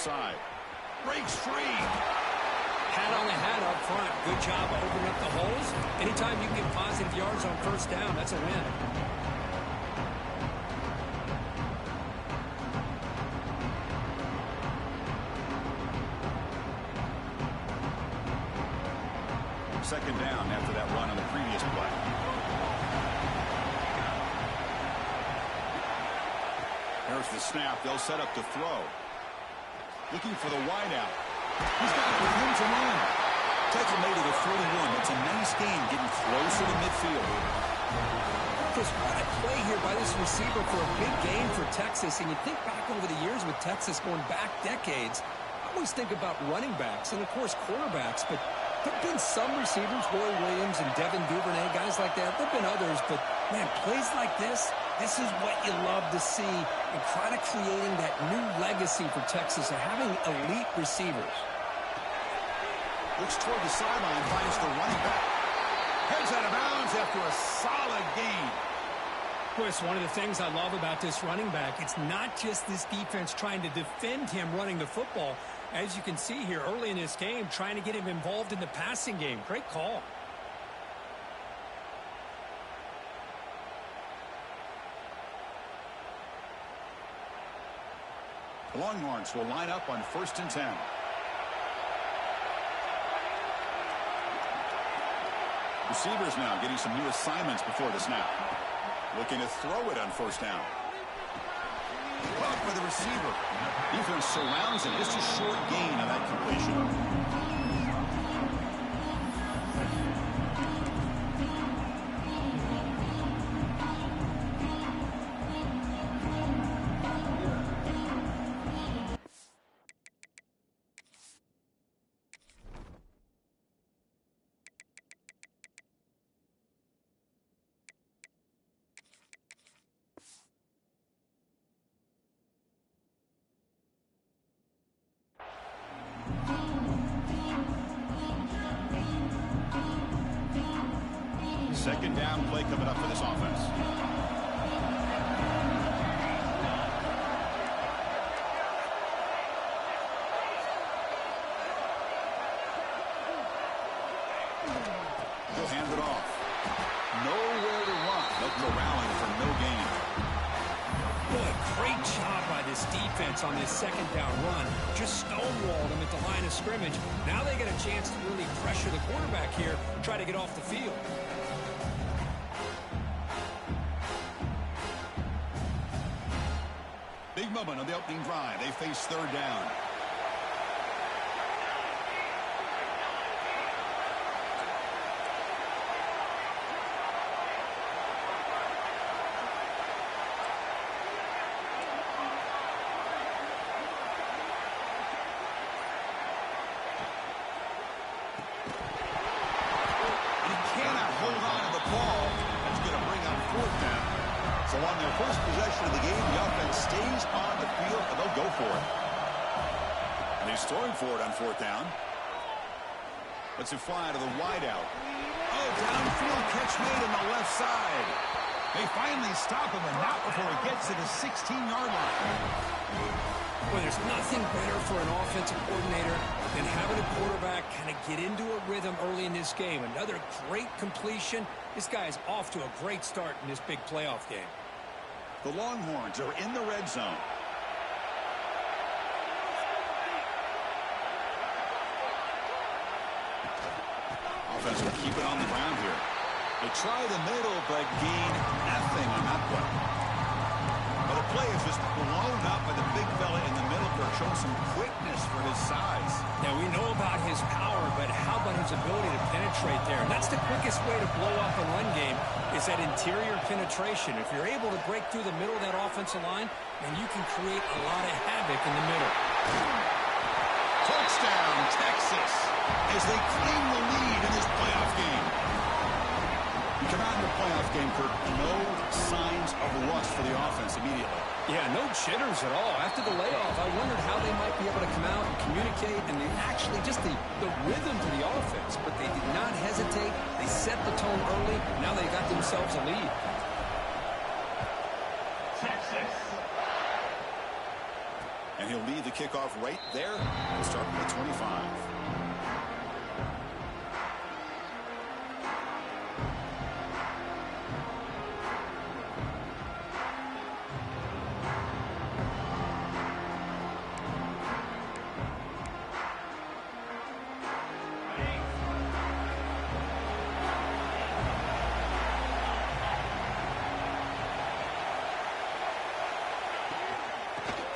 side. Breaks free. Hat on the hat up front. Good job of opening up the holes. Anytime you get positive yards on first down, that's a win. Second down after that run on the previous play. There's the snap. They'll set up to throw. Looking for the wideout. He's got room to run. Tackle made it a 41. That's a nice game getting closer to midfield. Chris, what a play here by this receiver for a big game for Texas. And you think back over the years with Texas going back decades, I always think about running backs and, of course, quarterbacks. But there have been some receivers, Roy Williams and Devin Duvernay, guys like that. There have been others. But, man, plays like this is what you love to see and kind of creating that new legacy for Texas of having elite receivers. Looks toward the sideline, finds the running back. Heads out of bounds after a solid gain. Chris, one of the things I love about this running back, it's not just this defense trying to defend him running the football. As you can see here early in this game, trying to get him involved in the passing game. Great call. The Longhorns will line up on 1st and 10. Receivers now getting some new assignments before the snap. Looking to throw it on 1st down. Well for the receiver. Defense surrounds him. Just a short gain on that completion. Second down play coming up for this offense. He'll hand it off. Nowhere to run. They'll corral him for no gain. Boy, great job by this defense on this second down run. Just stonewalled him at the line of scrimmage. Now they get a chance to really pressure the quarterback here, try to get off the field. Big moment on the opening drive. They face 3rd down. You cannot hold on to the ball. That's going to bring up 4th down. So on their first possession of the game, the offense stays on the field, and they'll go for it. And he's throwing for it on 4th down. Let's it fly to the wideout. Oh, downfield catch made on the left side. They finally stop him, and not before he gets to the 16-yard line. Well, there's nothing better for an offensive coordinator than having a quarterback kind of get into a rhythm early in this game. Another great completion. This guy is off to a great start in this big playoff game. The Longhorns are in the red zone. Offense will keep it on the ground here. They try the middle, but gain nothing on that play. But the play is just blown up by the big fella in the middle for showing some quickness for his size. Now, we know about his power, but how about his ability to penetrate there? And that's the quickest way to blow up a run game is that interior penetration. If you're able to break through the middle of that offensive line, then you can create a lot of havoc in the middle. Touchdown, Texas, as they claim the lead in this playoff game. You come out in the playoff game, Kirk, no signs of rust for the offense immediately. Yeah, no jitters at all. After the layoff, I wondered how they might be able to come out and communicate and actually just the rhythm to the offense. But they did not hesitate. They set the tone early. Now they got themselves a lead. And he'll lead the kickoff right there. He'll start with 25.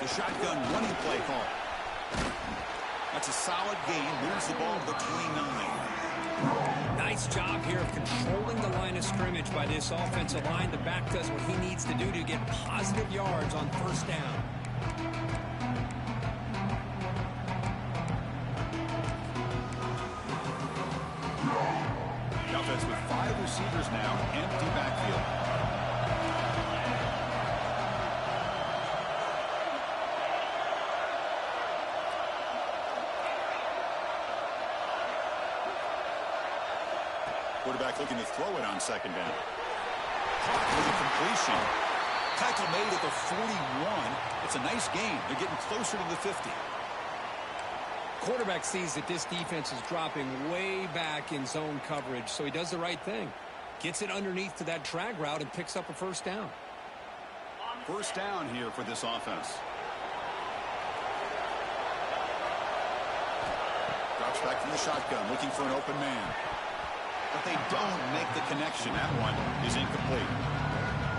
The shotgun running play call. That's a solid gain. Moves the ball to the 29. Nice job here of controlling the line of scrimmage by this offensive line. The back does what he needs to do to get positive yards on first down. The offense with 5 receivers now. Empty backfield. Quarterback looking to throw it on second down. Caught with a completion. Tackle made at the 41. It's a nice gain. They're getting closer to the 50. Quarterback sees that this defense is dropping way back in zone coverage, so he does the right thing. Gets it underneath to that drag route and picks up a first down. First down here for this offense. Drops back from the shotgun, looking for an open man. But they don't make the connection. That one is incomplete.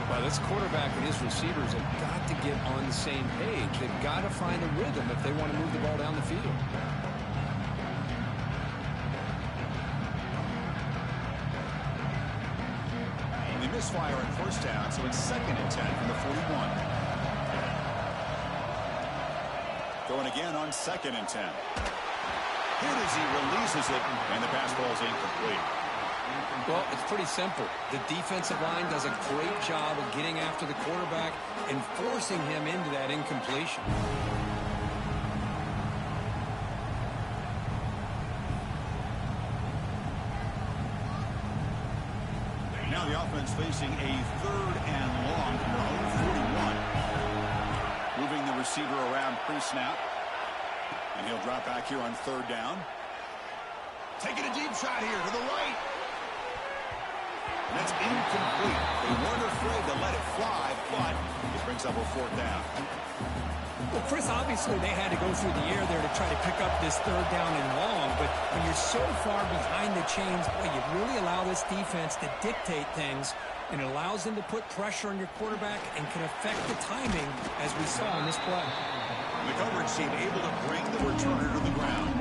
Well, this quarterback and his receivers have got to get on the same page. They've got to find a rhythm if they want to move the ball down the field. They misfire on first down, so it's 2nd and 10 from the 41. Going again on 2nd and 10. Hit as he releases it, and the pass ball is incomplete. Well, it's pretty simple. The defensive line does a great job of getting after the quarterback and forcing him into that incompletion. Now the offense facing a 3rd and long from their own 41. Moving the receiver around pre-snap. And he'll drop back here on 3rd down. Taking a deep shot here to the right. That's incomplete. They weren't afraid to let it fly, but it brings up a 4th down. Well, Chris, obviously they had to go through the air there to try to pick up this 3rd down and long, but when you're so far behind the chains, boy, you really allow this defense to dictate things, and it allows them to put pressure on your quarterback and can affect the timing, as we saw in this play. The coverage team able to bring the returner to the ground.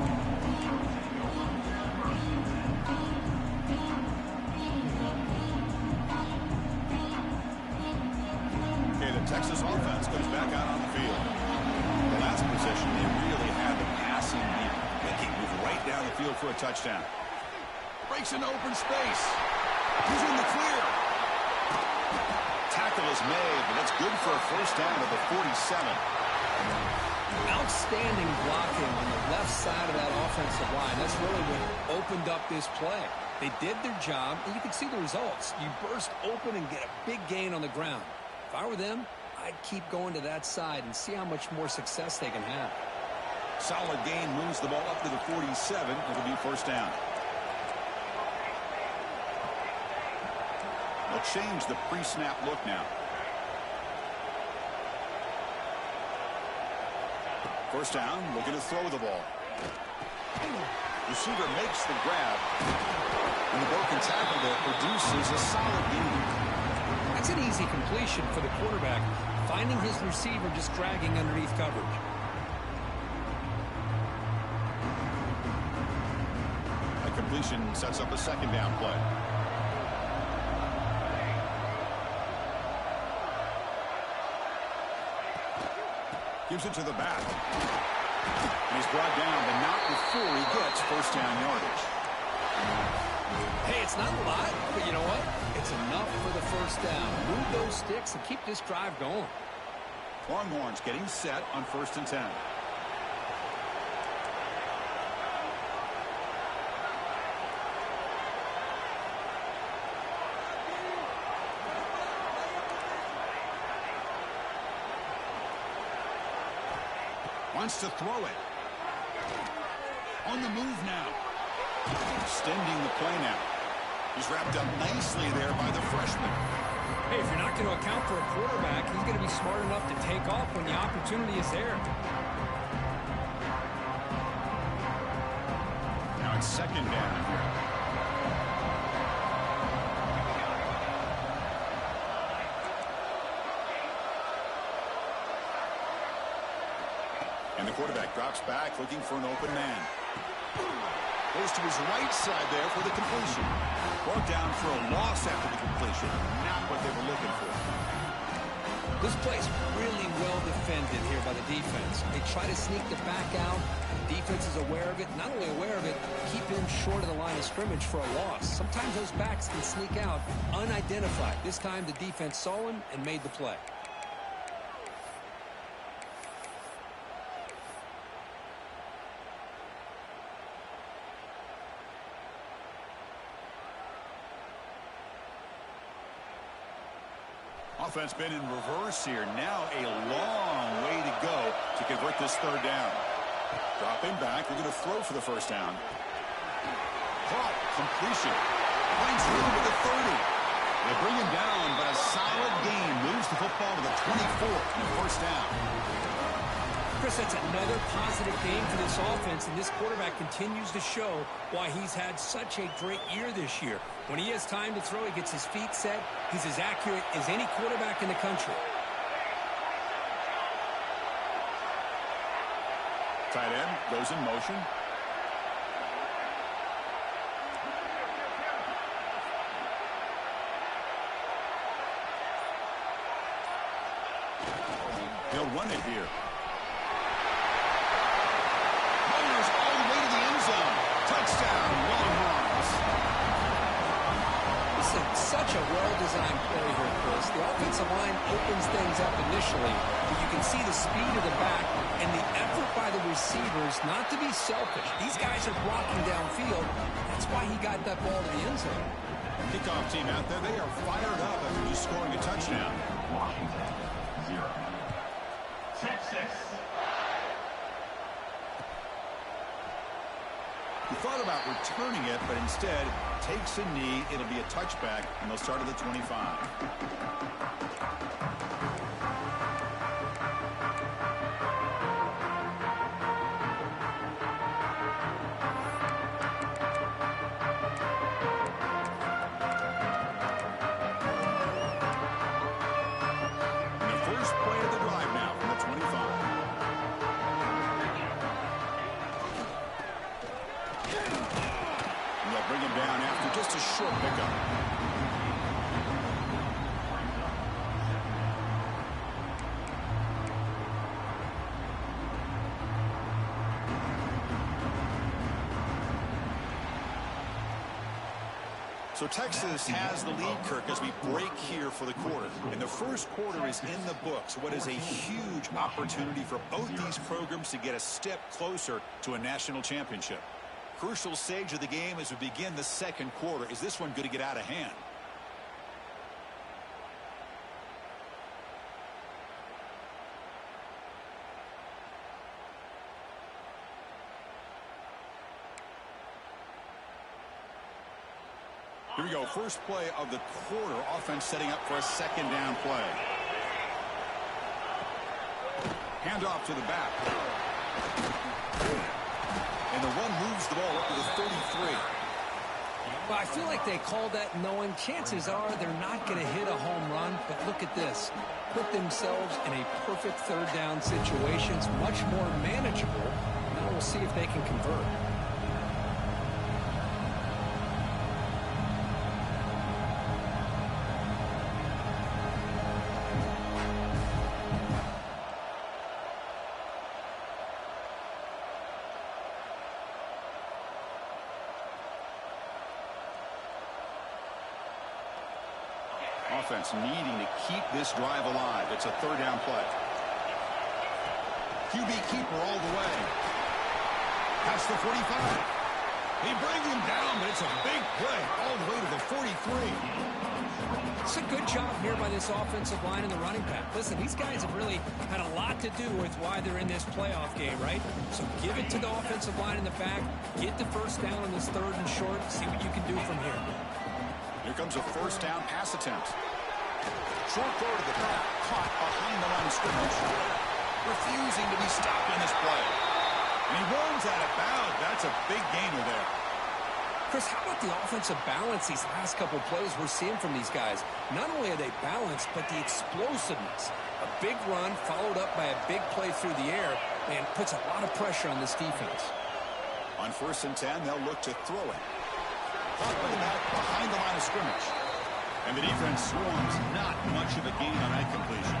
Texas offense comes back out on the field. The last possession, they really had the passing lead. They can move right down the field for a touchdown. Breaks into open space. He's in the clear. Tackle is made, but that's good for a first down at the 47. Outstanding blocking on the left side of that offensive line. That's really what opened up this play. They did their job, and you can see the results. You burst open and get a big gain on the ground. If I were them, I'd keep going to that side and see how much more success they can have. Solid gain, moves the ball up to the 47. It'll be first down. They'll change the pre-snap look now. First down, looking to throw the ball. Receiver makes the grab. And the broken tackle there produces a solid gain. That's an easy completion for the quarterback, finding his receiver just dragging underneath coverage. That completion sets up a 2nd down play. Gives it to the back. And he's brought down, but not before he gets first down yardage. Hey, it's not a lot, but you know what? It's enough for the first down. Move those sticks and keep this drive going. Longhorns getting set on 1st and 10. wants to throw it. On the move now. Extending the play now. He's wrapped up nicely there by the freshman. Hey, if you're not going to account for a quarterback, he's going to be smart enough to take off when the opportunity is there. Now it's second down here. And the quarterback drops back looking for an open man. Goes to his right side there for the completion. Brought down for a loss after the completion. Not what they were looking for. This play's really well defended here by the defense. They try to sneak the back out. The defense is aware of it. Not only aware of it, keeping him short of the line of scrimmage for a loss. Sometimes those backs can sneak out unidentified. This time the defense saw him and made the play. Offense been in reverse here. Now a long way to go to convert this third down. Dropping back. They're going to throw for the first down. Caught. Completion. Finds room at the 30. They bring him down, but a solid gain moves the football to the 24 and a first down. Chris, that's another positive game for this offense, and this quarterback continues to show why he's had such a great year this year. When he has time to throw, he gets his feet set. He's as accurate as any quarterback in the country. Tight end goes in motion. He'll run it here. Runners all the way to the end zone. Touchdown, Longhorns. This is such a well-designed play here, Chris. The offensive line opens things up initially, but you can see the speed of the back and the effort by the receivers not to be selfish. These guys are blocking downfield. That's why he got that ball to the end zone. Kickoff team out there, they are fired up after just scoring a touchdown. Washington, 0. Texas. He thought about returning it, but instead takes a knee. It'll be a touchback, and they'll start at the 25. And the first play of the drive now from the 25. And they'll bring him down after just a short pickup. So Texas has the lead, Kirk, as we break here for the quarter. And the first quarter is in the books. What is a huge opportunity for both these programs to get a step closer to a national championship. Crucial stage of the game as we begin the second quarter. Is this one going to get out of hand? Here we go. First play of the quarter. Offense setting up for a second down play. Handoff to the back. And the run moves the ball up to the 33. Well, I feel like they called that knowing chances are they're not going to hit a home run. But look at this. Put themselves in a perfect third down situation. It's much more manageable. Now we'll see if they can convert. Offense needing to keep this drive alive. It's a third down play. QB keeper all the way. Past the 45. They bring him down, but it's a big play all the way to the 43. Just a good job here by this offensive line and the running back. Listen, these guys have really had a lot to do with why they're in this playoff game, right? So give it to the offensive line in the back. Get the first down on this 3rd and short. See what you can do from here. Here comes a first down pass attempt. Short throw to the back, caught behind the line of scrimmage. Refusing to be stopped on this play. And he runs out of bounds. That's a big gainer there. Chris, how about the offensive balance these last couple plays we're seeing from these guys? Not only are they balanced, but the explosiveness. A big run followed up by a big play through the air, and puts a lot of pressure on this defense. On 1st and 10, they'll look to throw it. Caught by the back behind the line of scrimmage. And the defense swarms. Not much of a gain on that completion.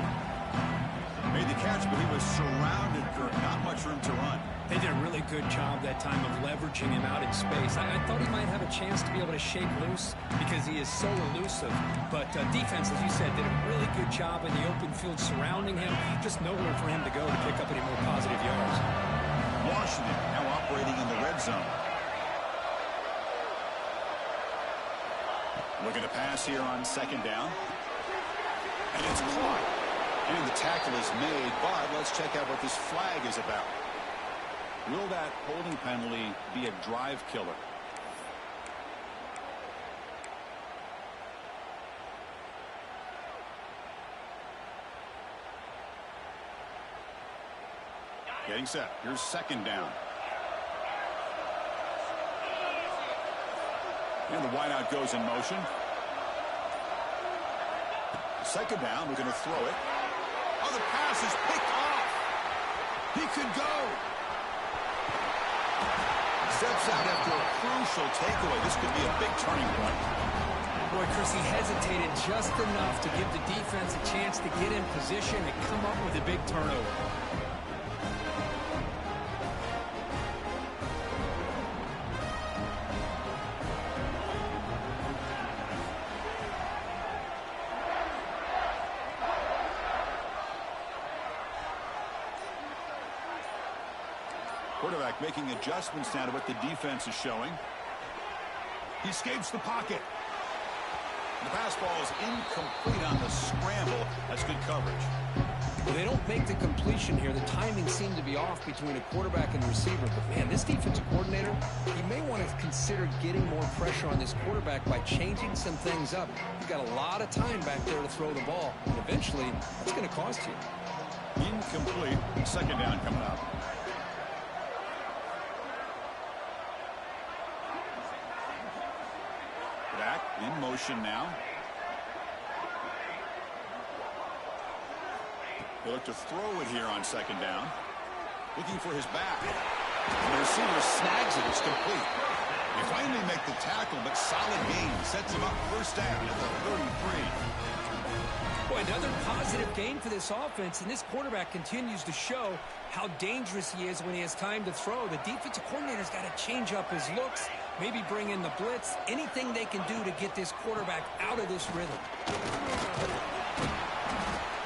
Made the catch, but he was surrounded, Kirk. Not much room to run. They did a really good job that time of leveraging him out in space. I thought he might have a chance to be able to shake loose because he is so elusive. But defense, as you said, did a really good job in the open field surrounding him. Just nowhere for him to go to pick up any more positive yards. Washington now operating in the red zone. Looking to pass here on 2nd down. And it's caught. And the tackle is made, but let's check out what this flag is about. Will that holding penalty be a drive killer? Getting set. Here's 2nd down. And the wideout goes in motion. 2nd down. We're going to throw it. Oh, the pass is picked off. He could go. Steps out after a crucial takeaway. This could be a big turning point. Boy, Chris, he hesitated just enough to give the defense a chance to get in position and come up with a big turnover. Quarterback making adjustments now to what the defense is showing. He escapes the pocket. The pass ball is incomplete on the scramble. That's good coverage. Well, they don't make the completion here. The timing seemed to be off between a quarterback and receiver. But, man, this defensive coordinator, he may want to consider getting more pressure on this quarterback by changing some things up. You've got a lot of time back there to throw the ball. And eventually, that's going to cost you. Incomplete. 2nd down coming up. Back in motion now. They look to throw it here on 2nd down. Looking for his back. And the receiver snags it. It's complete. They finally make the tackle, but solid gain. Sets him up 1st down at the 33. Boy, another positive gain for this offense, and this quarterback continues to show how dangerous he is when he has time to throw. The defensive coordinator's got to change up his looks, maybe bring in the blitz, anything they can do to get this quarterback out of this rhythm.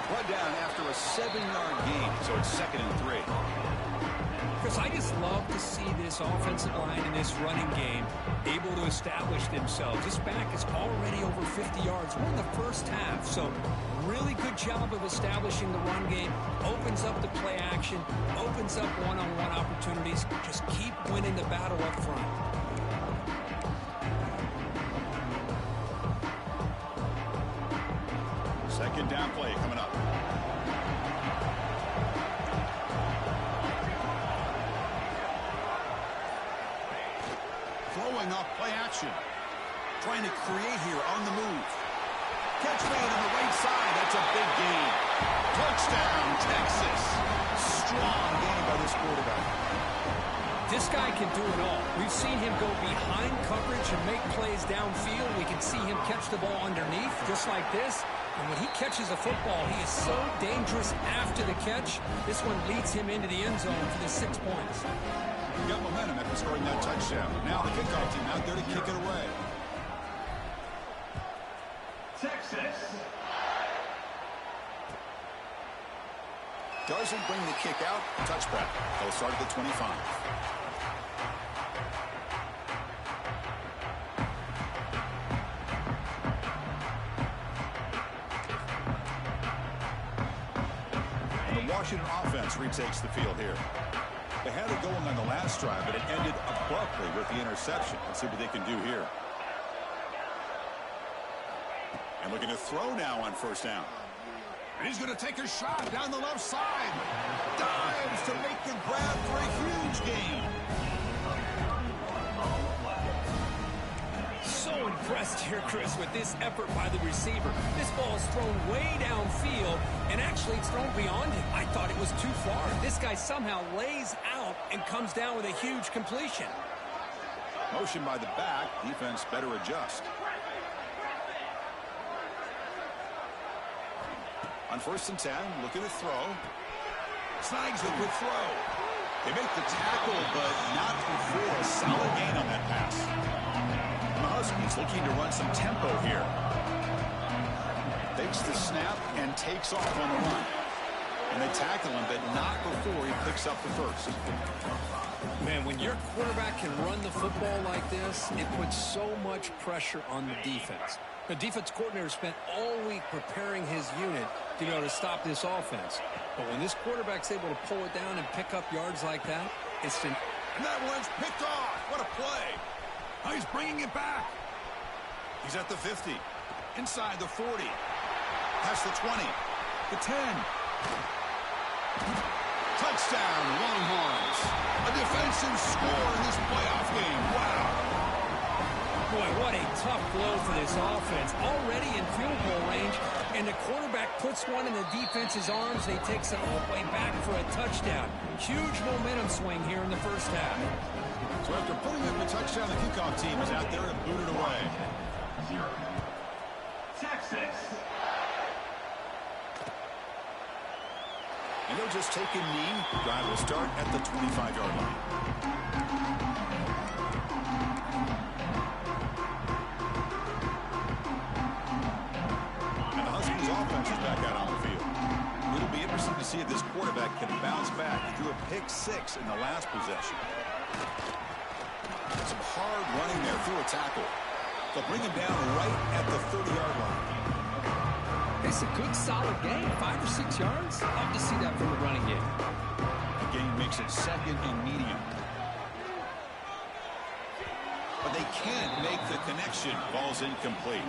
Brought down after a 7-yard gain, so it's 2nd and 3. Chris, I just love to see this offensive line in this running game able to establish themselves. This back is already over 50 yards. We're in the first half, so really good job of establishing the run game. Opens up the play action, opens up one-on-one opportunities. Just keep winning the battle up front. Second down play coming up. Throwing off play action. Trying to create here on the move. Catch made on the right side. That's a big gain. Touchdown, Texas. Strong game by this quarterback. This guy can do it all. We've seen him go behind coverage and make plays downfield. We can see him catch the ball underneath, just like this. And when he catches a football, he is so dangerous after the catch. This one leads him into the end zone for the 6 points. He got momentum after scoring that touchdown. Now the kickoff team out there to kick it away. Texas. Doesn't bring the kick out. Touchback. They'll start at the 25. Washington offense retakes the field here. They had it going on the last drive, but it ended abruptly with the interception. Let's see what they can do here. And looking to throw now on first down. And he's going to take a shot down the left side. Dives to make the grab for a huge gain. So impressed here, Chris, with this effort by the receiver. This ball is thrown way downfield, and actually it's thrown beyond him. I thought it was too far. This guy somehow lays out and comes down with a huge completion. Motion by the back. Defense better adjust. On 1st and 10, looking to throw. Snags the quick throw. They make the tackle, but not before a solid gain on that pass. The Huskies looking to run some tempo here. Takes the snap and takes off on the run. And they tackle him, but not before he picks up the first. Man, when your quarterback can run the football like this, it puts so much pressure on the defense. The defense coordinator spent all week preparing his unit to be able to stop this offense. But when this quarterback's able to pull it down and pick up yards like that, it's an... And that one's picked off. What a play. Now he's bringing it back. He's at the 50. Inside the 40. Past the 20. The 10. Touchdown, Longhorns. A defensive score in this playoff game. Wow. Boy, what a tough blow for this offense. Already in field goal range, and the quarterback puts one in the defense's arms, and he takes it all the way back for a touchdown. Huge momentum swing here in the first half. So after putting up a touchdown, the kickoff team is out there and booted away. 0. Texas. And they'll just take a knee. Drive will start at the 25-yard line. And the Huskies offense is back out on the field. It'll be interesting to see if this quarterback can bounce back. He threw a pick-6 in the last possession. Some hard running there through a tackle. They'll bring him down right at the 30-yard line. It's a good, solid game. 5 or 6 yards. Love to see that from the running game. The game makes it 2nd and medium. But they can't make the connection. Ball's incomplete.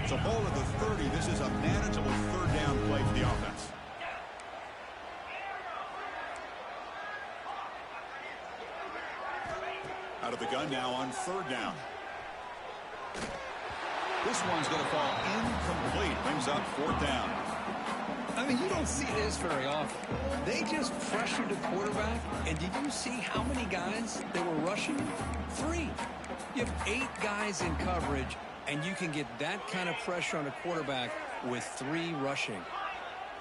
So ball at the 30. This is a manageable 3rd down play for the offense. Out of the gun now on 3rd down. This one's going to fall incomplete. Brings up 4th down. I mean, you don't see this very often. They just pressured the quarterback, and did you see how many guys they were rushing? 3. You have 8 guys in coverage, and you can get that kind of pressure on a quarterback with 3 rushing.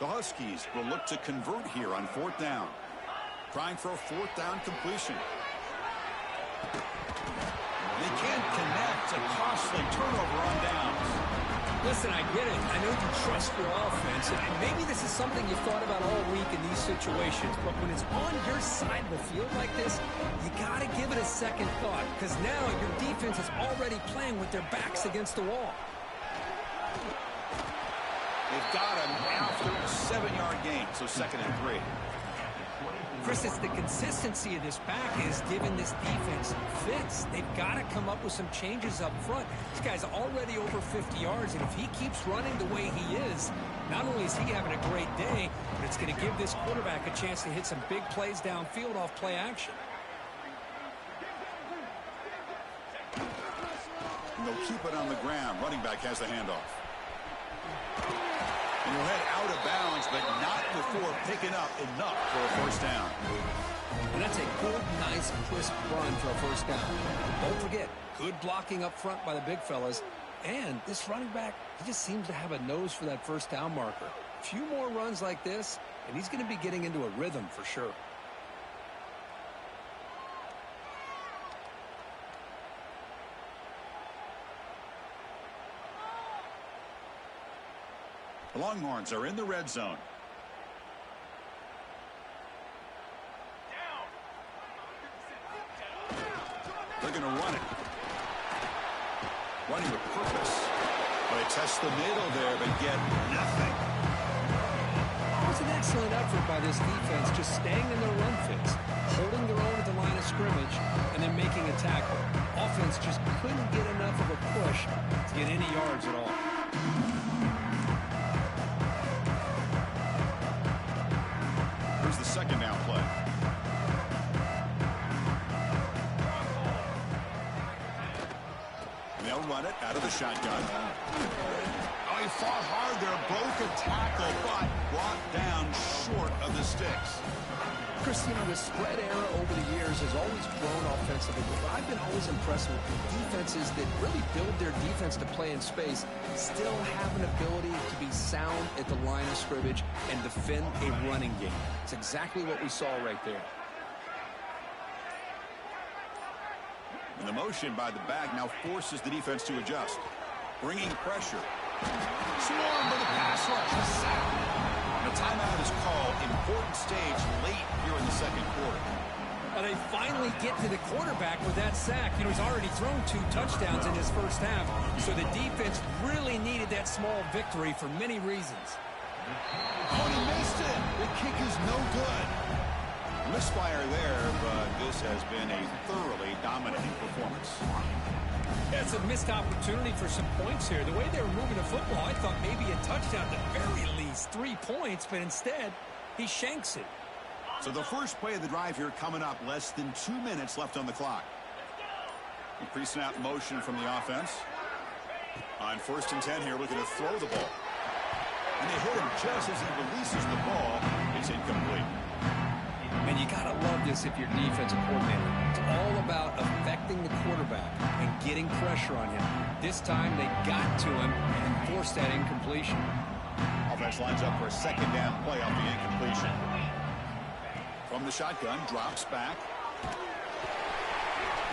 The Huskies will look to convert here on 4th down. Trying for a 4th down completion. They can't connect. A costly turnover on downs. Listen, I get it. I know you trust your offense, and maybe this is something you've thought about all week in these situations, but when it's on your side of the field like this, you got to give it a second thought, because now your defense is already playing with their backs against the wall. They've got him after a 7-yard gain, so 2nd and 3. Chris, it's the consistency of this back is giving this defense fits. They've got to come up with some changes up front. This guy's already over 50 yards, and if he keeps running the way he is, not only is he having a great day, but it's going to give this quarterback a chance to hit some big plays downfield off play action. And they'll keep it on the ground. Running back has the handoff. And he'll head out of bounds, but not before picking up enough for a 1st down. And that's a good, nice, crisp run for a 1st down. Don't forget, good blocking up front by the big fellas. And this running back, he just seems to have a nose for that 1st down marker. A few more runs like this, and he's going to be getting into a rhythm for sure. The Longhorns are in the red zone. They're going to run it. Running with purpose. They test the middle there, but get nothing. It was an excellent effort by this defense, just staying in their run fits, holding their own at the line of scrimmage, and then making a tackle. Offense just couldn't get enough of a push to get any yards at all. Here's the second down play. They'll run it out of the shotgun. Oh, he fought hard there, broke a tackle, but brought down short of the sticks. Chris, you know, the spread era over the years has always grown offensively, but I've been always impressed with defenses that really build their defense to play in space, still have an ability to be sound at the line of scrimmage and defend a running game. It's exactly what we saw right there. And the motion by the back now forces the defense to adjust. Bringing pressure. Swarm with a pass rush. A sack. And a timeout is called. Important stage late here in the second quarter. Well, they finally get to the quarterback with that sack. You know, he's already thrown 2 touchdowns in his first half. So the defense really needed that small victory for many reasons. Oh, he missed it. The kick is no good. Misfire there, but this has been a thoroughly dominating performance. Yeah, it's a missed opportunity for some points here. The way they were moving the football, I thought maybe a touchdown at the very least, 3 points, but instead, he shanks it. So the first play of the drive here coming up, less than 2 minutes left on the clock. A pre-snap motion from the offense. On 1st and 10 here, looking to throw the ball. And they hit him just as he releases the ball. It's incomplete. And you got to love this if you're defensive coordinator. It's all about affecting the quarterback and getting pressure on him. This time they got to him and forced that incompletion. Offense lines up for a second down play off the incompletion. From the shotgun, drops back.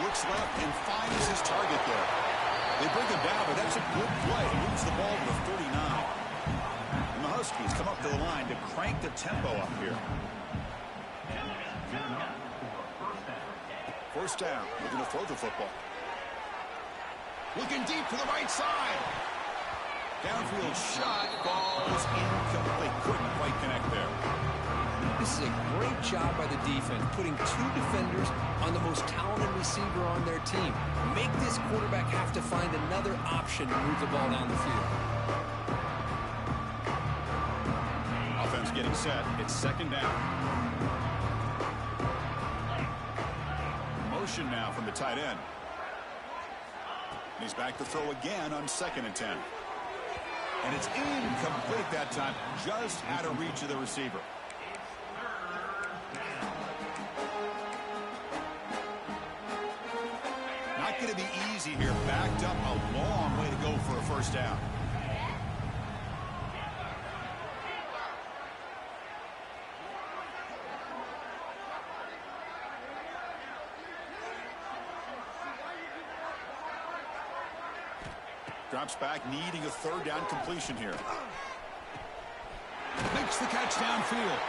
Looks left and finds his target there. They bring him down, but that's a good play. He moves the ball to the 39. And the Huskies come up to the line to crank the tempo up here. First down. Looking to throw the football. Looking deep to the right side. Downfield shot. Ball's incomplete. Couldn't quite connect there. This is a great job by the defense, putting 2 defenders on the most talented receiver on their team. Make this quarterback have to find another option to move the ball down the field. Offense getting set. It's second down. Motion now from the tight end. And he's back to throw again on 2nd and 10. And it's incomplete that time, just out of reach of the receiver. Not going to be easy here. Backed up a long way to go for a first down. Drops back, needing a 3rd down completion here. Makes the catch downfield.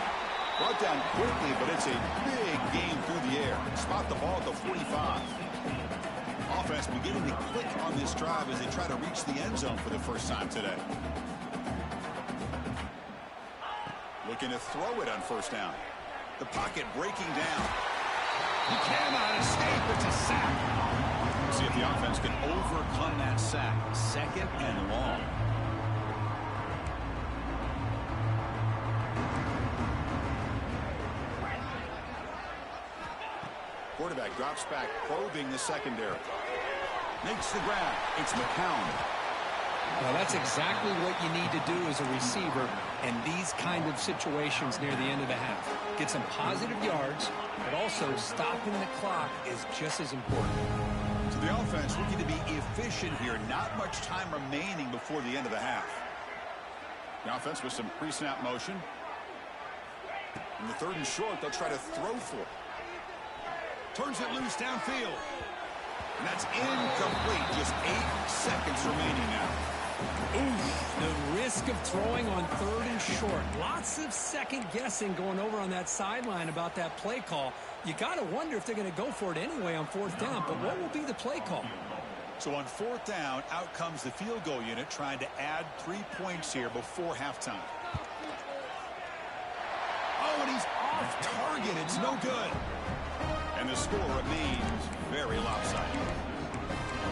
Brought down quickly, but it's a big gain through the air. Spot the ball at the 45. Offense beginning to click on this drive as they try to reach the end zone for the first time today. Looking to throw it on 1st down. The pocket breaking down. He cannot escape. It's a sack. See if the offense can overcome that sack. 2nd and long. Quarterback drops back, probing the secondary. Makes the grab. It's McCown. Well, that's exactly what you need to do as a receiver in these kind of situations near the end of the half. Get some positive yards, but also stopping the clock is just as important. So the offense looking to be efficient here. Not much time remaining before the end of the half. The offense with some pre-snap motion. In the 3rd and short, they'll try to throw for it. Turns it loose downfield. And that's incomplete. Just 8 seconds remaining now. Oof, the risk of throwing on 3rd and short. Lots of second guessing going over on that sideline about that play call. You got to wonder if they're going to go for it anyway on 4th down, but what will be the play call? So on 4th down, out comes the field goal unit trying to add 3 points here before halftime. Oh, and he's off target. It's no good. And the score remains very lopsided.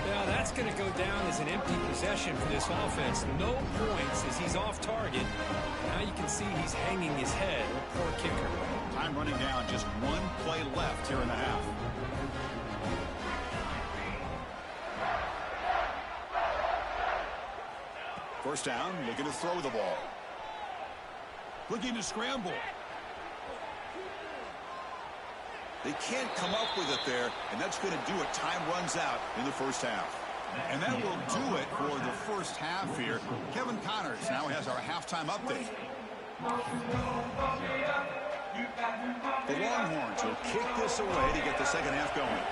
Yeah, that's going to go down as an empty possession for this offense. No points as he's off target. Now you can see he's hanging his head. Poor kicker. Time running down. Just 1 play left here in the half. First down, looking to throw the ball. Looking to scramble. They can't come up with it there, and that's going to do it. Time runs out in the first half. And that will do it for the first half here. Kevin Connors now has our halftime update. The Longhorns will kick this away to get the second half going.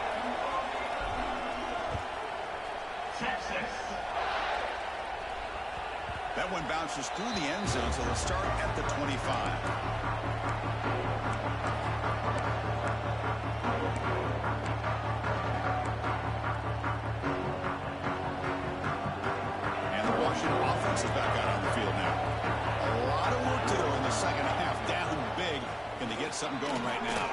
That one bounces through the end zone, so they'll start at the 25. Offense is back out on the field now. A lot of work to do in the second half. Down big. Can they get something going right now?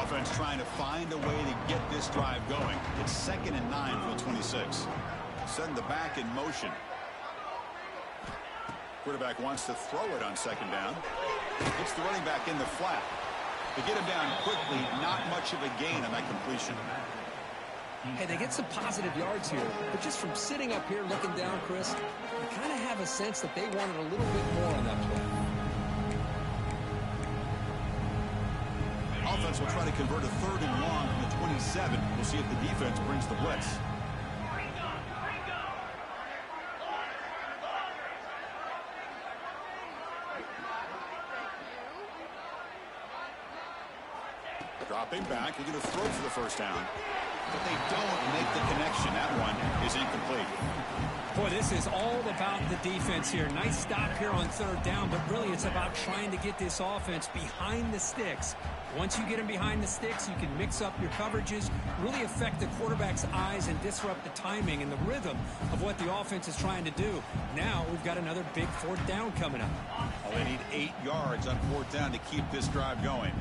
Offense trying to find a way to get this drive going. It's 2nd and 9 from the 26. Send the back in motion. Quarterback wants to throw it on 2nd down. It's the running back in the flat. They get him down quickly. Not much of a gain on that completion. Hey, they get some positive yards here, but just from sitting up here looking down, Chris, you kind of have a sense that they wanted a little bit more on that play. Offense will try to convert a 3rd and long from the 27. We'll see if the defense brings the blitz. Dropping back, we're going to throw for the first down. But they don't make the connection. That one is incomplete. Boy, this is all about the defense here. Nice stop here on 3rd down, but really it's about trying to get this offense behind the sticks. Once you get them behind the sticks, you can mix up your coverages, really affect the quarterback's eyes and disrupt the timing and the rhythm of what the offense is trying to do. Now we've got another big 4th down coming up. Well, they need 8 yards on 4th down to keep this drive going.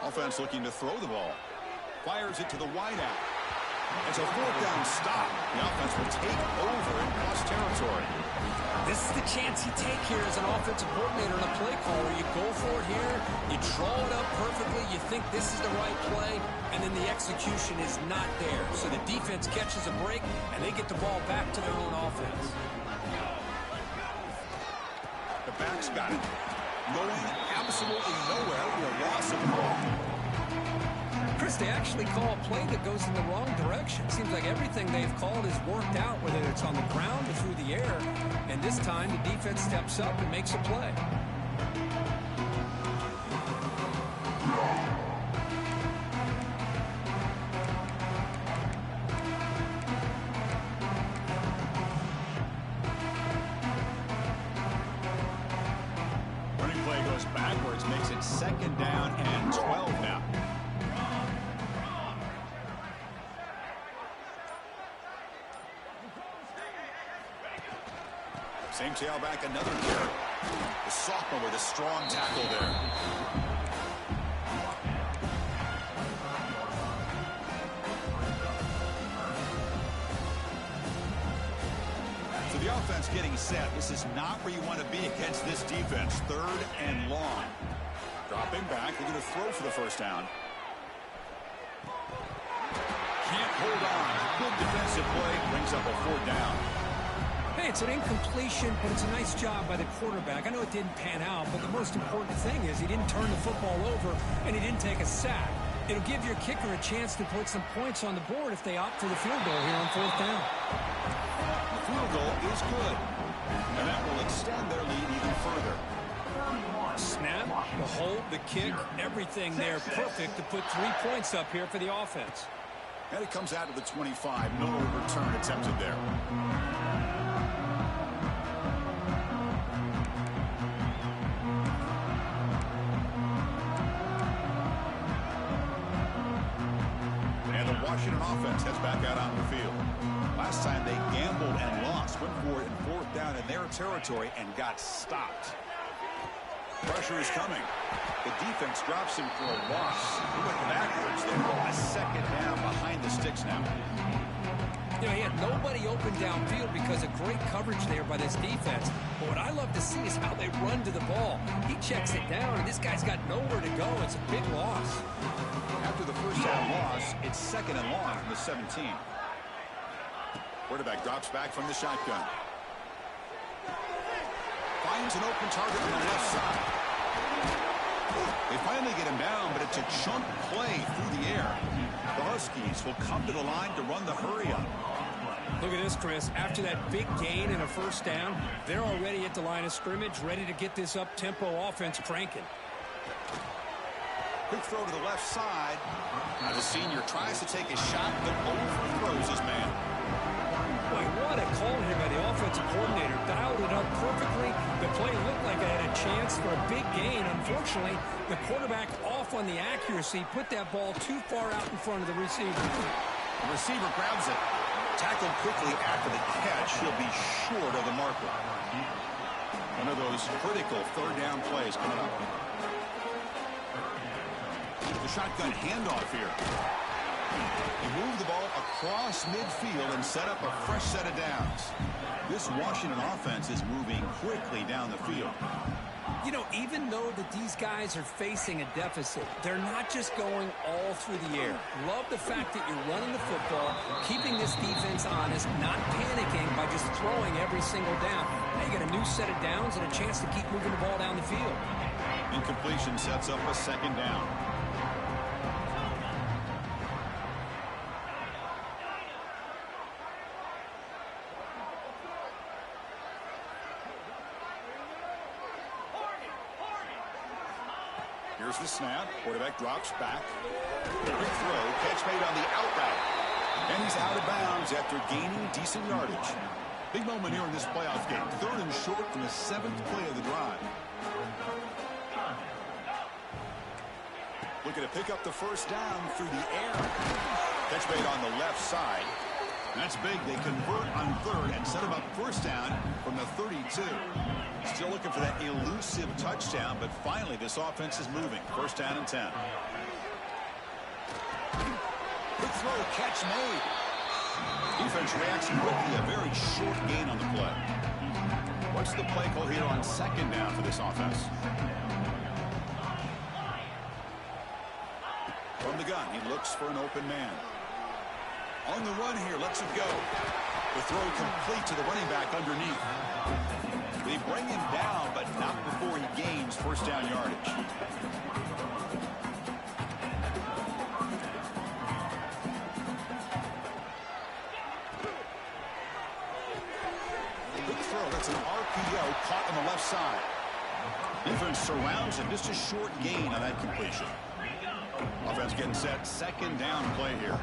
Offense looking to throw the ball. Fires it to the wideout. It's a 4th down stop. The offense will take over in plus territory. This is the chance you take here as an offensive coordinator and a play caller. You go for it here. You draw it up perfectly. You think this is the right play, and then the execution is not there. So the defense catches a break, and they get the ball back to their own offense. The back's got it. Going absolutely nowhere for a loss of the ball. Chris, they actually call a play that goes in the wrong direction. Seems like everything they've called has worked out, whether it's on the ground or through the air. And this time, the defense steps up and makes a play. Running play goes backwards, makes it 2nd down and 12 now. Same tailback, another carry. The sophomore with a strong tackle there. So the offense getting set. This is not where you want to be against this defense. 3rd and long. Dropping back. They're going to throw for the first down. Can't hold on. Good defensive play. Brings up a 4th down. Hey, It's an incompletion, but it's a nice job by the quarterback. I know it didn't pan out, but the most important thing is he didn't turn the football over and he didn't take a sack. It'll give your kicker a chance to put some points on the board if they opt for the field goal here on 4th down. The field goal is good, and that will extend their lead even further. Snap, the hold, the kick, everything there perfect to put 3 points up here for the offense. And it comes out to the 25. No return attempted there. And the Washington offense heads back out on the field. Last time they gambled and lost, went for it in 4th down in their territory and got stopped. Pressure is coming. The defense drops him for a loss. He went backwards there. A 2nd down behind the sticks now. You know, he had nobody open downfield because of great coverage there by this defense. But what I love to see is how they run to the ball. He checks it down, and this guy's got nowhere to go. It's a big loss. After the 1st down loss, it's 2nd and long from the 17. Quarterback drops back from the shotgun. Finds an open target on the left side. They finally get him down, but it's a chunk play through the air. The Huskies will come to the line to run the hurry up. Look at this, Chris. After that big gain and a 1st down, they're already at the line of scrimmage, ready to get this up-tempo offense cranking. Quick throw to the left side. Now the senior tries to take a shot, but overthrows his man. Boy, what a call here by the offensive coordinator. Dialed it up perfectly. The play looked like it had a chance for a big gain. Unfortunately, the quarterback off on the accuracy, put that ball too far out in front of the receiver. The receiver grabs it. Tackled quickly after the catch. He'll be short of the marker. One of those critical 3rd down plays coming up. The shotgun handoff here. They move the ball across midfield and set up a fresh set of downs. This Washington offense is moving quickly down the field. You know, even though that these guys are facing a deficit, they're not just going all through the air. Love the fact that you're running the football, keeping this defense honest, not panicking by just throwing every single down. Now you got a new set of downs and a chance to keep moving the ball down the field. Incompletion sets up a 2nd down. Here's the snap. Quarterback drops back. Quick throw. Catch made on the out route. And he's out of bounds after gaining decent yardage. Big moment here in this playoff game. 3rd and short from the 7th play of the drive. Looking to pick up the 1st down through the air. Catch made on the left side. That's big. They convert on 3rd and set him up 1st down from the 32. Still looking for that elusive touchdown, but finally this offense is moving. 1st down and 10. Quick throw, catch made. Defense reacts quickly. A very short gain on the play. What's the play call here on 2nd down for this offense? From the gun, he looks for an open man. On the run here, lets it go. The throw complete to the running back underneath. They bring him down, but not before he gains 1st down yardage. Big throw, that's an RPO caught on the left side. Defense surrounds him, just a short gain on that completion. Offense getting set, 2nd down play here.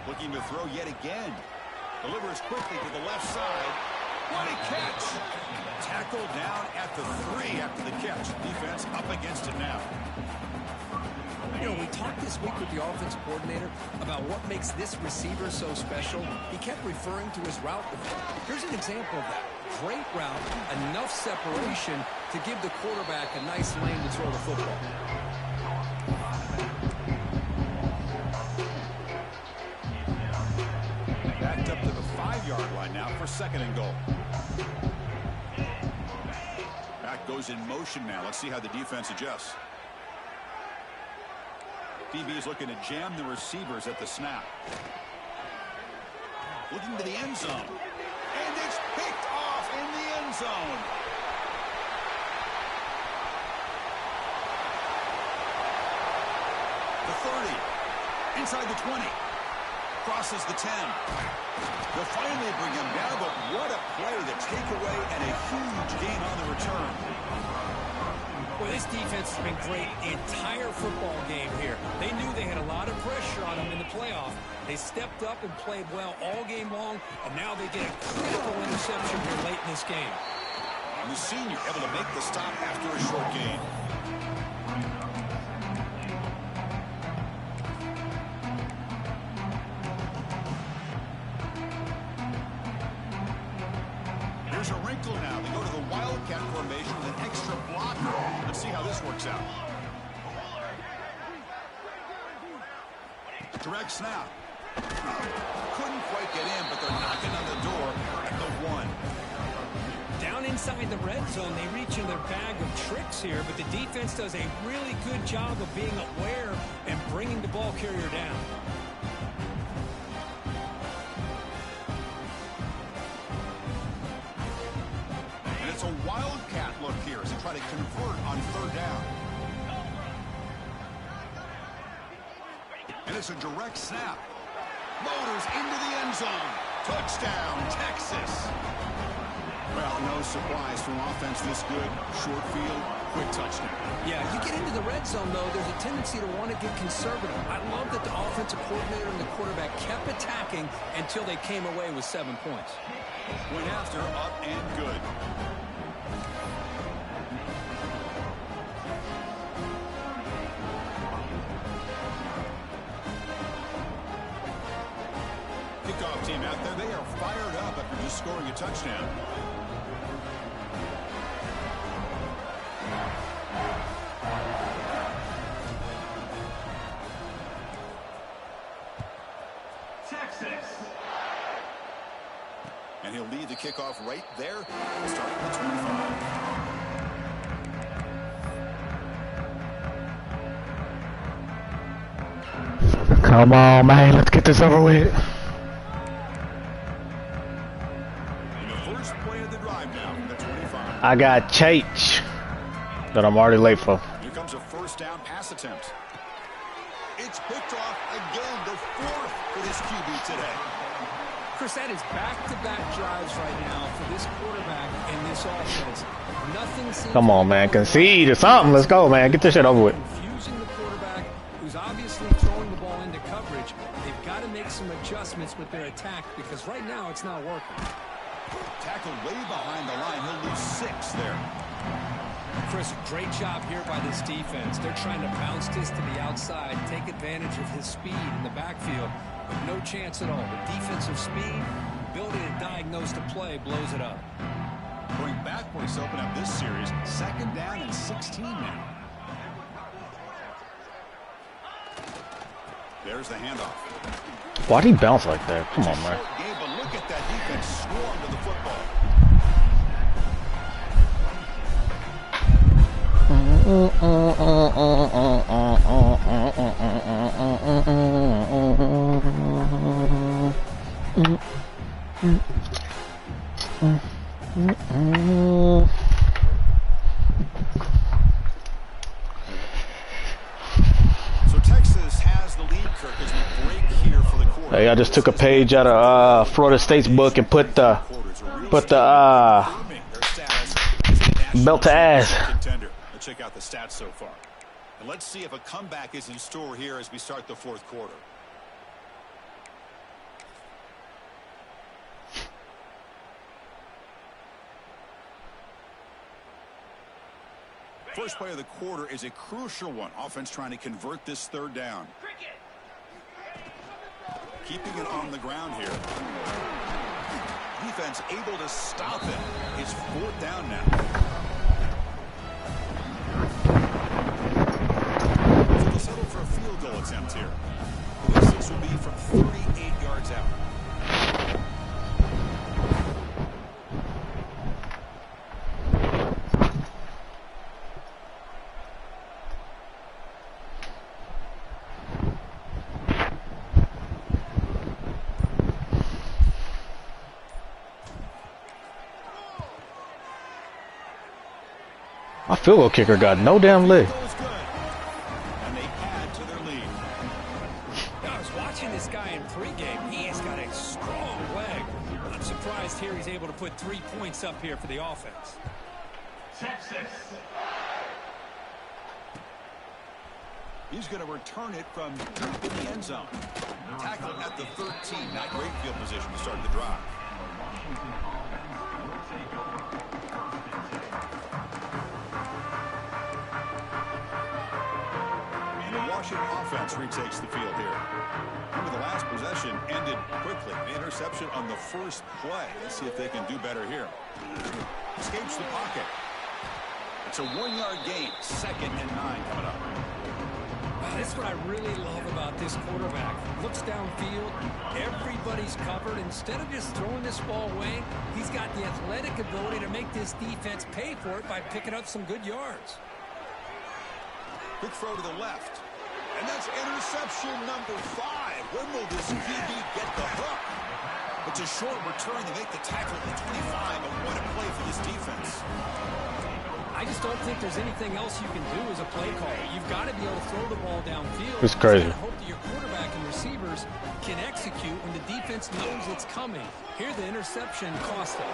Looking to throw yet again. Delivers quickly to the left side. What a catch! Tackled down at the 3 after the catch. Defense up against it now. You know, we talked this week with the offensive coordinator about what makes this receiver so special. He kept referring to his route. Here's an example of that. Great route, enough separation to give the quarterback a nice lane to throw the football. Backed up to the 5-yard line now for 2nd and goal. Back goes in motion now. Let's see how the defense adjusts. DB's looking to jam the receivers at the snap. Looking to the end zone. And it's picked off in the end zone. The 30. Inside the 20. Crosses the 10. They'll finally bring him down, but what a play, the takeaway, and a huge gain on the return. Well, this defense has been great the entire football game here. They knew they had a lot of pressure on them in the playoff. They stepped up and played well all game long, and now they get a critical interception here late in this game. And the senior able to make the stop after a short gain. Here's a wrinkle now. They go to the Wildcat formation with an extra blocker. Let's see how this works out. Direct snap. Couldn't quite get in, but they're knocking on the door at the 1. Down inside the red zone, they reach in their bag of tricks here, but the defense does a really good job of being aware and bringing the ball carrier down. And it's a Wildcat look here as they try to convert on 3rd down. And it's a direct snap. Motors into the end zone. Touchdown, Texas. Well, no surprise from offense this good. Short field, quick touchdown. Yeah, you get into the red zone, though, there's a tendency to want to get conservative. I love that the offensive coordinator and the quarterback kept attacking until they came away with 7 points. Went after, up and good. Kickoff team out there, they are fired up after just scoring a touchdown. Texas. And he'll lead the kickoff right there. We'll start at the 25. Come on, man. Let's get this over with. In the first play of the drive now from the 25. I got Chase that I'm already late for. Here comes a 1st down pass attempt. It's picked off again, the 4th for this QB today. Chris, that is back-to-back drives right now for this quarterback and this offense. Nothing seems. Come on, man. Concede or something. Let's go, man. Get this shit over with. Confusing the quarterback, who's obviously throwing the ball into coverage. They've got to make some adjustments with their attack because right now it's not working. Tackled way behind the line. He'll lose 6 there. Chris, great job here by this defense. They're trying to bounce this to the outside, take advantage of his speed in the backfield, but no chance at all. The defensive speed, ability to diagnose the play, blows it up. Going backwards to open up this series. 2nd down and 16 now. There's the handoff. Why'd he bounce like that? Come on, man. Short game, but look at that defense swarm to the football. So Texas has the lead, Kirk, as we break here for the quarter. Hey, I just took a page out of Florida State's book and put the belt to ass. Contender. Let's check out the stats so far. And let's see if a comeback is in store here as we start the 4th quarter. First play of the quarter is a crucial one. Offense trying to convert this 3rd down. Keeping it on the ground here. Defense able to stop it. It's 4th down now. So they'll settle for a field goal attempt here. This will be from 38 yards out. My field goal kicker got no damn leg. Goes good. And they add to their lead. I was watching this guy in pregame. He has got a strong leg. I'm surprised here he's able to put 3 points up here for the offense. Texas. He's going to return it from deep in the end zone. Tackle at the 13. Not great field position to start the drive. And the Washington offense retakes the field here. Remember, the last possession ended quickly. The interception on the first play. Let's see if they can do better here. Escapes the pocket. It's a 1-yard gain. 2nd and 9 coming up. That's what I really love about this quarterback. Looks downfield, everybody's covered. Instead of just throwing this ball away, he's got the athletic ability to make this defense pay for it by picking up some good yards. Quick throw to the left. And that's interception number 5. When will this QB get the hook? It's a short return to make the tackle at the 25, but what a play for this defense. I just don't think there's anything else you can do as a play caller. You've got to be able to throw the ball downfield. It's crazy. You hope that your quarterback and receivers can execute when the defense knows it's coming. Here, the interception cost them.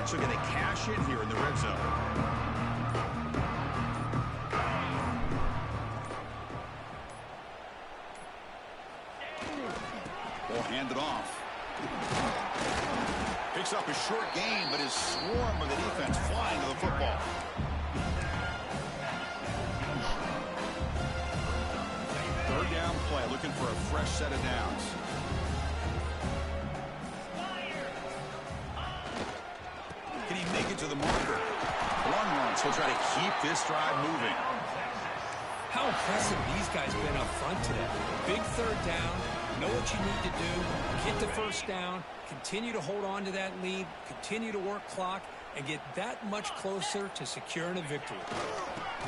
So can they cash in here in the red zone? Ball handed off. Picks up a short gain, but is swarmed by the defense flying to the football. Third down play, looking for a fresh set of downs. Can he make it to the marker? Long runs. He'll try to keep this drive moving. How impressive these guys been up front today. Big third down. Know what you need to do. Get the first down. Continue to hold on to that lead. Continue to work clock. And get that much closer to securing a victory.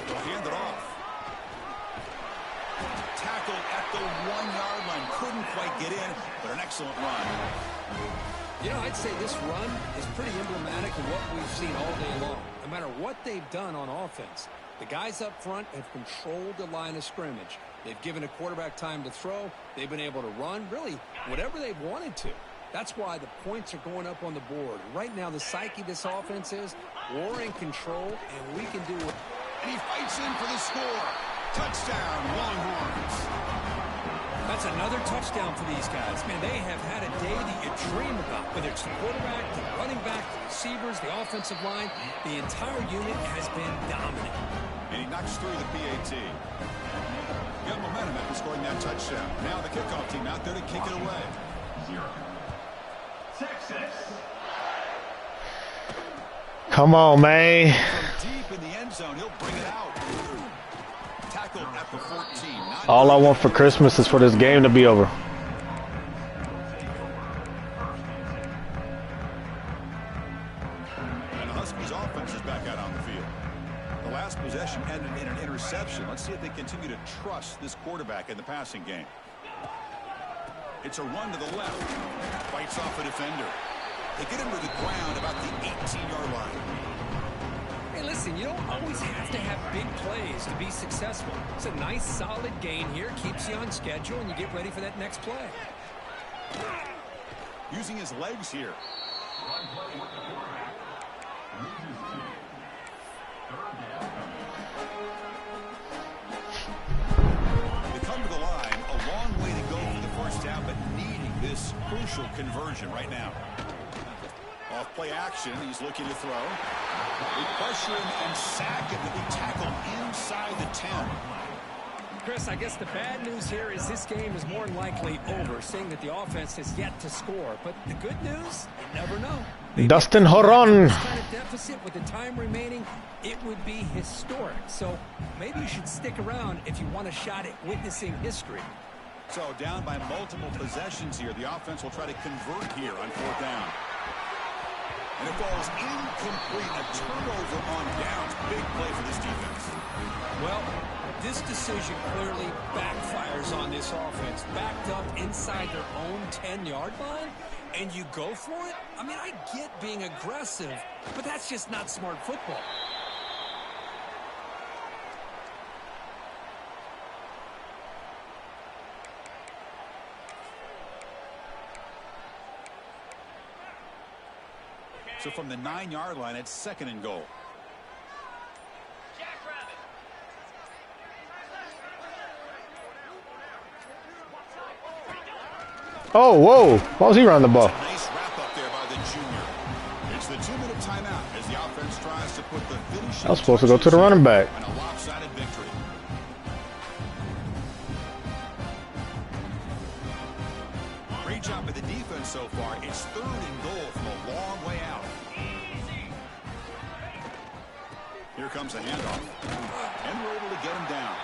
They'll hand it off. Tackled at the 1-yard line. Couldn't quite get in, but an excellent run. You know, I'd say this run is pretty emblematic of what we've seen all day long. No matter what they've done on offense, the guys up front have controlled the line of scrimmage. They've given a quarterback time to throw. They've been able to run, really, whatever they've wanted to. That's why the points are going up on the board. Right now, the psyche of this offense is we're in control, and we can do it. And he fights in for the score. Touchdown, Longhorns. That's another touchdown for these guys. Man, they have had a day that you dream about. Whether it's the quarterback, the running back, the receivers, the offensive line, the entire unit has been dominant. And he knocks through the PAT. Got momentum after scoring that touchdown. Now the kickoff team out there to kick it away. Texas. Come on, man. From deep in the end zone, he'll bring it out. Tackled at the 14. All I want for Christmas is for this game to be over. And the Huskies offense is back out on the field. The last possession ended in an interception. Let's see if they continue to trust this quarterback in the passing game. It's a run to the left. Fights off a defender. They get him to the ground about the 18-yard line. Hey, listen, you don't always have to have big plays to be successful. It's a nice, solid gain here. Keeps you on schedule, and you get ready for that next play. Using his legs here. They come to the line. A long way to go for the first down, but needing this crucial conversion right now. Off play action, he's looking to throw. They pressure him and sack him to be tackled inside the 10. Chris, I guess the bad news here is this game is more than likely over, seeing that the offense has yet to score. But the good news, you never know. Dustin Horon. This kind of deficit with the time remaining, it would be historic. So maybe you should stick around if you want a shot at witnessing history. So down by multiple possessions here, the offense will try to convert here on fourth down. And it falls incomplete. A turnover on downs. Big play for this defense. Well, this decision clearly backfires on this offense. Backed up inside their own 10-yard line, and you go for it? I mean, I get being aggressive, but that's just not smart football. So from the 9-yard line, it's 2nd and goal. Oh, whoa. Why was he running the ball? Nice wrap up there by the junior. It's the 2-minute timeout as the offense tries to put the finishing. I was supposed to go to the running back. And a lopsided victory. Great job by the defense so far. It's 3rd and goal from a long way out. Here comes the handoff. And we're able to get him down.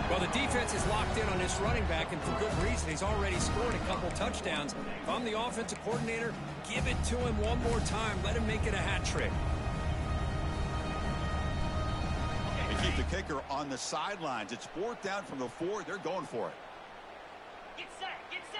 Well, the defense is locked in on this running back, and for good reason. He's already scored a couple touchdowns. If I'm the offensive coordinator, give it to him one more time. Let him make it a hat trick. They keep the kicker on the sidelines. It's 4th down from the 4. They're going for it. Get set, get set.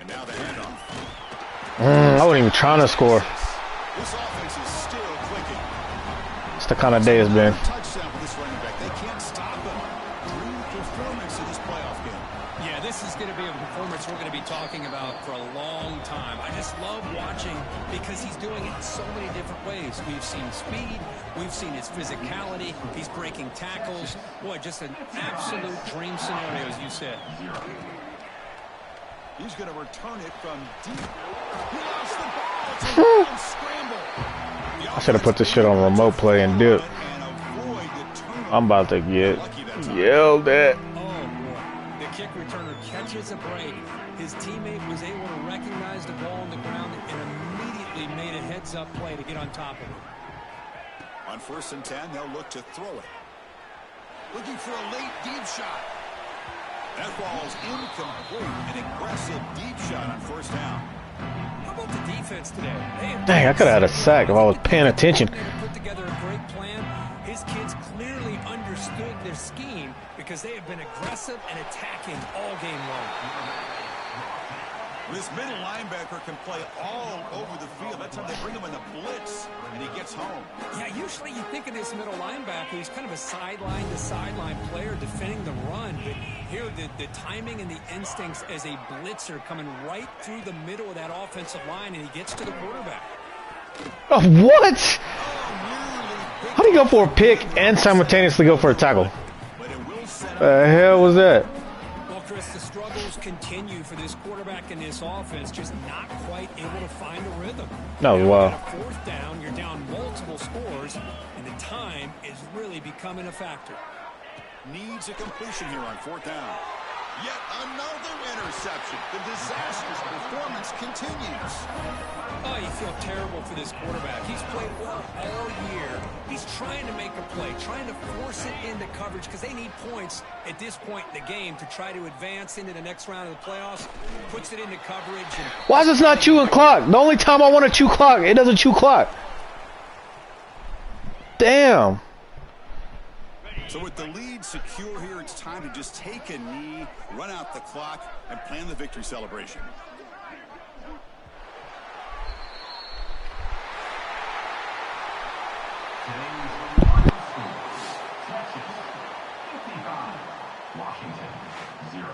And now the handoff. I wasn't even trying to score. This offense is still clicking. It's the kind of day it's been. Touchdown for this running back. They can't stop him. Dream performance in this playoff game. Yeah, this is going to be a performance we're going to be talking about for a long time. I just love watching because he's doing it in so many different ways. We've seen speed. We've seen his physicality. He's breaking tackles. Boy, just an absolute dream scenario, as you said. He's going to return it from deep. He lost the ball. It's a wild scramble. I should have put this shit on remote play and dip. I'm about to get yelled at. Oh, boy. The kick returner catches a break. His teammate was able to recognize the ball on the ground and immediately made a heads-up play to get on top of it. On 1st and 10, they'll look to throw it. Looking for a late deep shot. That ball's incomplete. An aggressive deep shot on 1st down. How about the defense today? Dang, I could have had a sack if I was paying attention. Put together a great plan. His kids clearly understood their scheme because they have been aggressive and attacking all game long. This middle linebacker can play all over the field. That's how they bring him in the blitz, and he gets home. Yeah, usually you think of this middle linebacker, he's kind of a sideline-to-sideline player defending the run, but here the timing and the instincts as a blitzer coming right through the middle of that offensive line, and he gets to the quarterback. Oh, what? How do you go for a pick and simultaneously go for a tackle? The hell was that? Well, Chris, the struggles continue for this quarterback in this offense, just not quite able to find a rhythm. No, wow. 4th down, you're down multiple scores, and the time is really becoming a factor. Needs a completion here on 4th down. Yet another interception. The disastrous performance continues. Oh, you feel terrible for this quarterback. He's played well all year. He's trying to make a play, trying to force it into coverage because they need points at this point in the game to try to advance into the next round of the playoffs. Puts it into coverage. And why is this not chewing clock? The only time I want to chew clock, it doesn't chew clock. Damn. So with the lead secure here, it's time to just take a knee, run out the clock, and plan the victory celebration. Washington 0.